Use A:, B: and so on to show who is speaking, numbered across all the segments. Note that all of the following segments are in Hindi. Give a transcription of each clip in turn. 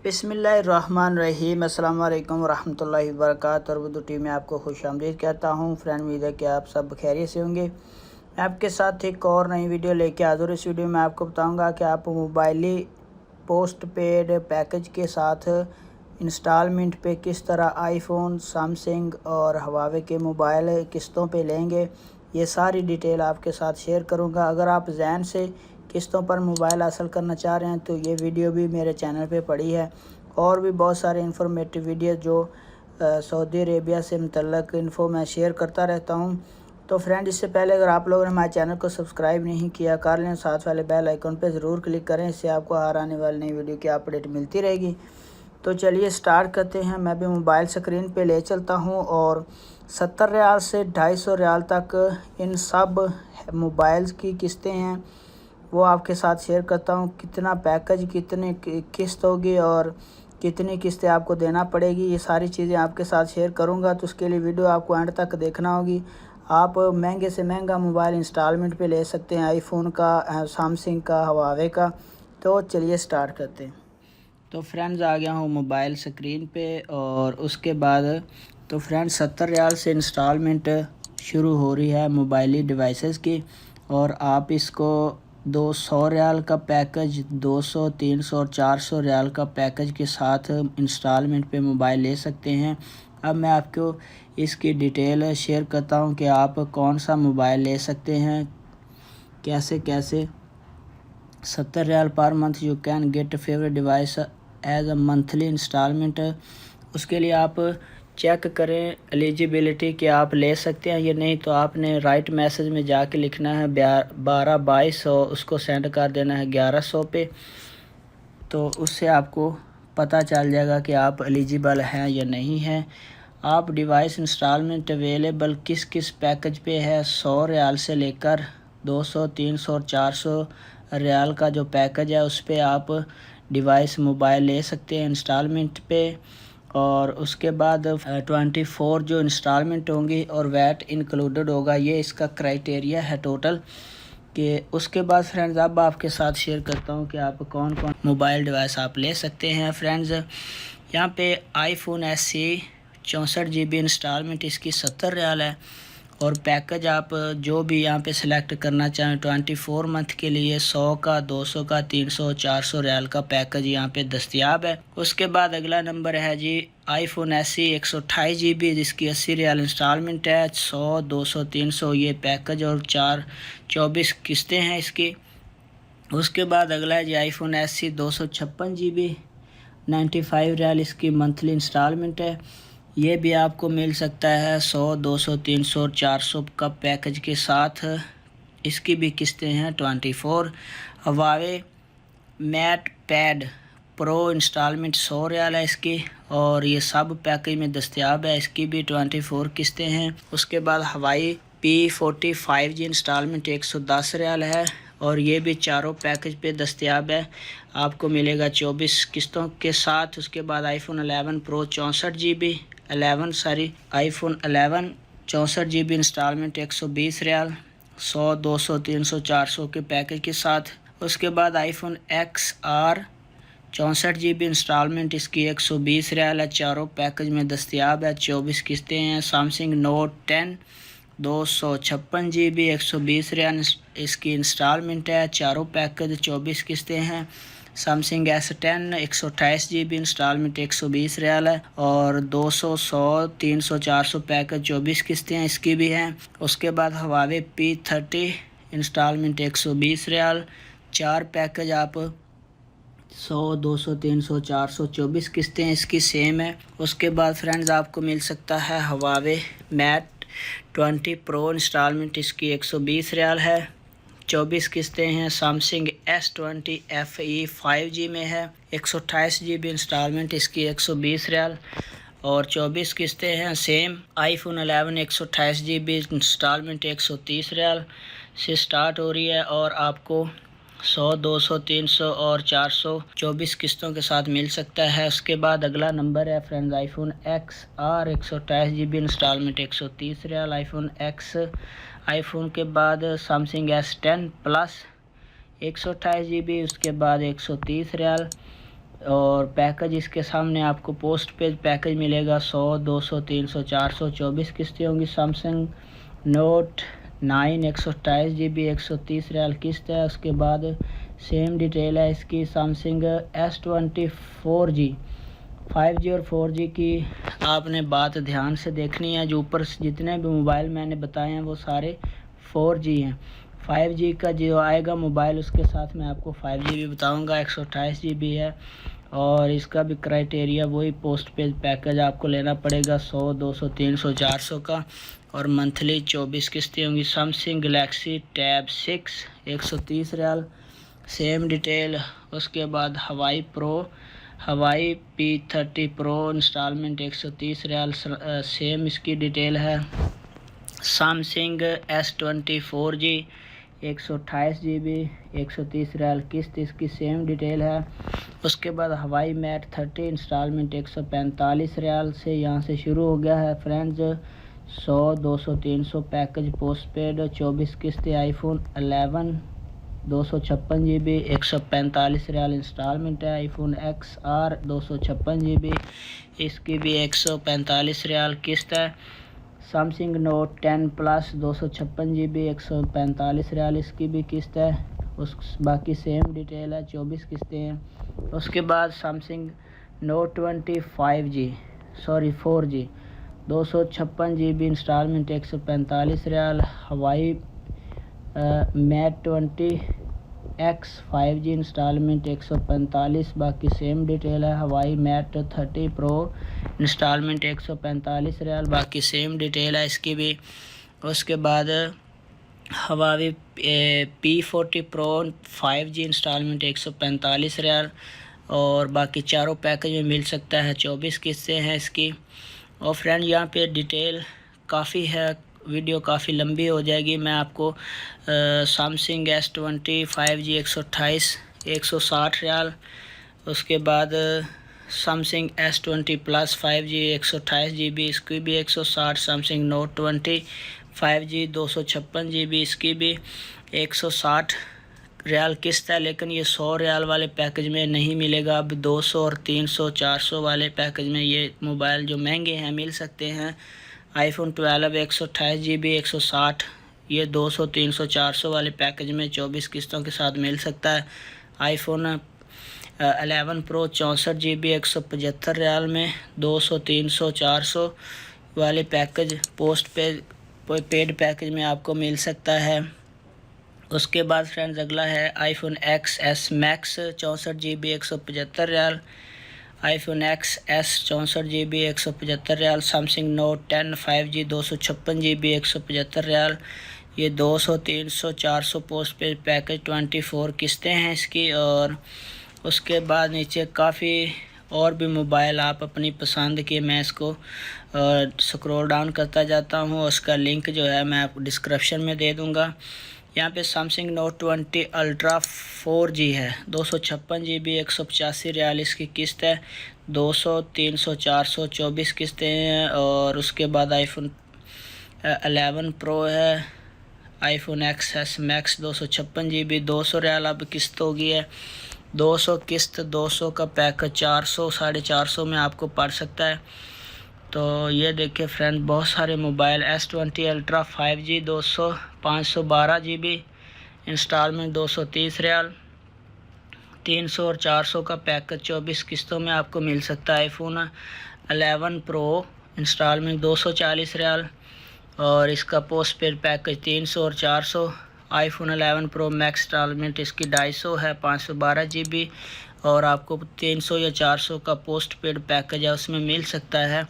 A: बिस्मिल्लाहिर्रहमानिर्रहीम अस्सलाम वालेकुम रहमतुल्लाहि व बरकातहू। और उर्दू टीम में आपको खुशामदीद कहता हूँ। फ्रेंड, उम्मीद है कि आप सब खैरियत से होंगे। मैं आपके साथ एक और नई वीडियो लेके हाज़िर हूँ। इस वीडियो में आपको बताऊँगा कि आप मोबाइली पोस्ट पेड पैकेज के साथ इंस्टॉलमेंट पे किस तरह आईफोन, सैमसंग और हवावे के मोबाइल किस्तों पे लेंगे। ये सारी डिटेल आपके साथ शेयर करूँगा। अगर आप जैन से किस्तों पर मोबाइल हासिल करना चाह रहे हैं तो ये वीडियो भी मेरे चैनल पे पड़ी है। और भी बहुत सारे इन्फॉर्मेटिव वीडियो जो सऊदी अरेबिया से मुतल्लक इन्फो मैं शेयर करता रहता हूँ। तो फ्रेंड, इससे पहले अगर आप लोगों ने हमारे चैनल को सब्सक्राइब नहीं किया कर लें, साथ वाले बेल आइकन पे ज़रूर क्लिक करें। इससे आपको हर आने वाली नई वीडियो की अपडेट मिलती रहेगी। तो चलिए स्टार्ट करते हैं। मैं भी मोबाइल स्क्रीन पे ले चलता हूँ और 70 रियाल से 250 रियाल तक इन सब मोबाइल्स की किस्तें हैं, वो आपके साथ शेयर करता हूँ। कितना पैकेज, कितने किस्त होगी और कितनी किस्तें आपको देना पड़ेगी, ये सारी चीज़ें आपके साथ शेयर करूँगा। तो उसके लिए वीडियो आपको एंड तक देखना होगी। आप महंगे से महंगा मोबाइल इंस्टॉलमेंट पे ले सकते हैं, आईफोन का, सैमसंग का, हवावे का। तो चलिए स्टार्ट करते हैं। तो फ्रेंड्स, आ गया हूँ मोबाइल स्क्रीन पे और उसके बाद तो फ्रेंड्स 70 रियाल से इंस्टॉलमेंट शुरू हो रही है मोबाइली डिवाइसेस की। और आप इसको 200 रियाल का पैकेज, 200, 300 और 400 रियाल का पैकेज के साथ इंस्टॉलमेंट पे मोबाइल ले सकते हैं। अब मैं आपको इसकी डिटेल शेयर करता हूँ कि आप कौन सा मोबाइल ले सकते हैं, कैसे कैसे। 70 riyal per month you can get favourite device as a monthly instalment. उसके लिए आप चेक करें एलिजिबिलिटी कि आप ले सकते हैं या नहीं। तो आपने राइट मैसेज में जाके लिखना है 1222 और उसको सेंड कर देना है 1100 पे। तो उससे आपको पता चल जाएगा कि आप एलिजिबल हैं या नहीं हैं। आप डिवाइस इंस्टॉलमेंट अवेलेबल किस किस पैकेज पे है, 100 रियाल से लेकर 200, 300 और 400 रियाल का जो पैकेज है उस पर आप डिवाइस मोबाइल ले सकते हैं इंस्टॉलमेंट पे। और उसके बाद 24 जो इंस्टॉलमेंट होंगी और वैट इंक्लूडेड होगा, ये इसका क्राइटेरिया है टोटल कि। उसके बाद फ्रेंड्स, अब आपके साथ शेयर करता हूँ कि आप कौन कौन मोबाइल डिवाइस आप ले सकते हैं। फ्रेंड्स, यहाँ पे आईफोन SE 64 GB इंस्टॉलमेंट इसकी 70 रियाल है। और पैकेज आप जो भी यहाँ पे सिलेक्ट करना चाहें 24 मंथ के लिए 100 का, 200 का, 300, 400 रियाल का पैकेज यहाँ पे दस्तियाब है। उसके बाद अगला नंबर है जी आईफोन SE 128 GB जिसकी 80 रियाल इंस्टॉलमेंट है। 100, 200, 300 ये पैकेज और 24 किस्तें हैं इसकी। उसके बाद अगला है जी आईफोन SE 256 GB 95 रियाल इसकी मंथली इंस्टॉलमेंट है। ये भी आपको मिल सकता है 100, 200, 300 और 400 का पैकेज के साथ। इसकी भी किस्तें हैं 24। Huawei Mate Pad Pro instalment 100 riyal है इसकी और ये सब पैकेज में दस्तियाब है। इसकी भी 24 किस्तें हैं। उसके बाद हवाई P45G इंस्टॉलमेंट 110 रियाल है और ये भी चारों पैकेज पे दस्तियाब है, आपको मिलेगा 24 किस्तों के साथ। उसके बाद iPhone 11 pro 64 GB iPhone 11 64 GB instalment 120 riyal 100, 200, 300, 400 के पैकेज के साथ। उसके बाद आईफोन XR 64 GB इंस्टॉलमेंट इसकी 120 रियाल है, चारों पैकेज में दस्तियाब है, 24 किस्तें हैं। सैमसंग नोट 10 256 GB 120 रियाल इसकी इंस्टॉलमेंट है, चारों पैकेज 24 किस्तें हैं। Samsung S10 128 GB instalment 120 riyal है और 200, 100, 300, 400 पैकेज 24 किस्तें हैं इसकी भी हैं। उसके बाद हवावे P30 इंस्टॉलमेंट 120 रियाल, चार पैकेज आप 100, 200, 300, 400 24 किस्तें इसकी सेम है। उसके बाद फ्रेंड्स, आपको मिल सकता है हवावे मैट 20 प्रो इंस्टॉलमेंट इसकी 120 रियाल है, 24 किस्तें हैं। सैमसंग S20 FE 5G में है, 128 GB इंस्टॉलमेंट इसकी 120 रियाल और 24 किस्तें हैं same. IPhone 11 128 GB instalment 130 riyal से स्टार्ट हो रही है और आपको 100, 200, 300 और 400 24 किस्तों के साथ मिल सकता है। उसके बाद अगला नंबर है friends iPhone XR 128 GB instalment 130 riyal iPhone X। IPhone के बाद सैमसंग S10 प्लस 128 GB, उसके बाद 130 रियाल। और पैकेज इसके सामने आपको पोस्ट पेड पैकेज मिलेगा 100, 200, 300, 400, 24 किस्तें होंगी। सैमसंग नोट 9 128 GB 130 रियाल किस्त है। उसके बाद सेम डिटेल है इसकी। सैमसंग S20 4G 5G और 4G की आपने बात ध्यान से देखनी है। जो ऊपर जितने भी मोबाइल मैंने बताए हैं वो सारे 4G हैं। 5G का जो आएगा मोबाइल उसके साथ मैं आपको 5G भी बताऊंगा। 128 GB है और इसका भी क्राइटेरिया वही पोस्ट पेड पैकेज आपको लेना पड़ेगा 100, 200, 300, 400 का और मंथली 24 किस्तें होंगी। Samsung Galaxy tab 6 130 riyal same detail. उसके बाद Huawei P30 pro instalment 130 riyal same इसकी डिटेल है। Samsung S20 4G 128 GB 130 riyal किस्त इसकी सेम डिटेल है। उसके बाद हवाई मैट 30 इंस्टॉलमेंट 145 रियाल से यहाँ से शुरू हो गया है फ्रेंड्स। 100, 200, 300 पैकेज पोस्ट पेड 24 किस्तें। आईफोन 11 256 GB 145 रियाल इंस्टॉलमेंट है। आईफोन XR 256 GB इसकी भी 145 रियाल किस्त है। Samsung Note 10 plus 256 GB 145 riyal इसकी भी किस्त है। बाकी सेम डिटेल है 24 किस्तें हैं। उसके बाद Samsung Note 20 4G 256 GB instalment 145 riyal. Huawei Mate 20X 5G instalment 145 बाकी सेम डिटेल है। हवाई मैट 30 प्रो इंस्टॉलमेंट 145 रियाल बाकी सेम डिटेल है इसकी भी। उसके बाद हवाई P40 pro 5G instalment 145 riyal और बाकी चारों पैकेज में मिल सकता है। 24 किस्तें हैं इसकी। और फ्रेंड यहाँ पे डिटेल काफ़ी है, वीडियो काफ़ी लंबी हो जाएगी। मैं आपको सैमसंग S20 5G 128 160 रियाल। उसके बाद Samsung S20 plus 5G 128 GB इसकी भी 160। सैमसंग नोट 20 5G 256 GB इसकी भी 160 रियाल किस्त है। लेकिन ये 100 रियाल वाले पैकेज में नहीं मिलेगा। अब 200 और 300 400 वाले पैकेज में ये मोबाइल जो महंगे हैं मिल सकते हैं। आईफोन 12 128 GB 160 ये 200, 300, 400 वाले पैकेज में 24 किस्तों के साथ मिल सकता है। आईफोन 11 प्रो 64 GB 175 रियाल में 200, 300, 400 वाले पैकेज पोस्ट पेड पैकेज में आपको मिल सकता है। उसके बाद फ्रेंड्स अगला है iPhone XS Max 64 GB 175 riyal. IPhone XS 64 GB 175 riyal. Samsung Note 10 5G 256 GB 175 riyal. ये 200, 300, 400 पोस्ट पेड पैकेज 24 किस्तें हैं इसकी। और उसके बाद नीचे काफ़ी और भी मोबाइल आप अपनी पसंद के मैं इसको स्क्रॉल डाउन करता जाता हूँ। उसका लिंक जो है मैं आपको डिस्क्रिप्शन में दे दूँगा। यहाँ पे सैमसंग नोट 20 अल्ट्रा 4G है 256 GB 185 रियाल इसकी किस्त है। 200, 300, 400 24 किस्तें हैं। और उसके बाद आईफोन 11 प्रो है। IPhone XS Max 256 GB 200 riyal अब किस्त हो गई है। 200 किस्त 200 का पैकेज 400 450 में आपको पड़ सकता है। तो ये देखिए फ्रेंड बहुत सारे mobile S20 ultra 5G 512 GB instalment 230 riyal. 300 और 400 का पैकेज 24 किस्तों में आपको मिल सकता है। आईफोन 11 प्रो इंस्टॉलमेंट 240 रियाल और इसका पोस्ट पेड पैकेज 300 और 400। आईफोन 11 प्रो मैक्स इंस्टॉलमेंट इसकी 250 है 512 GB और आपको 300 या 400 का पोस्ट पेड पैकेज है उसमें मिल सकता है।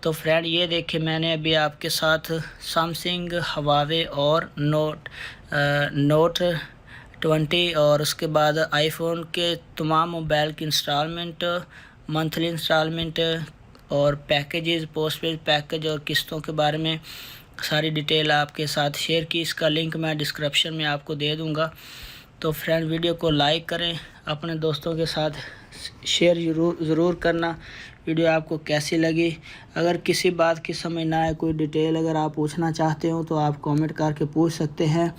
A: तो फ्रेंड ये देखिए मैंने अभी आपके साथ सैमसंग हवावे और नोट 20 और उसके बाद आईफोन के तमाम मोबाइल की इंस्टॉलमेंट मंथली इंस्टॉलमेंट और पैकेजेस पोस्ट पेड पैकेज और किस्तों के बारे में सारी डिटेल आपके साथ शेयर की। इसका लिंक मैं डिस्क्रिप्शन में आपको दे दूंगा। तो फ्रेंड वीडियो को लाइक करें, अपने दोस्तों के साथ शेयर ज़रूर करना। वीडियो आपको कैसी लगी? अगर किसी बात की समझ ना आए, कोई डिटेल अगर आप पूछना चाहते हो तो आप कमेंट करके पूछ सकते हैं।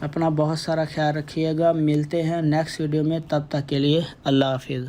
A: अपना बहुत सारा ख्याल रखिएगा। मिलते हैं नेक्स्ट वीडियो में, तब तक के लिए अल्लाह हाफिज़।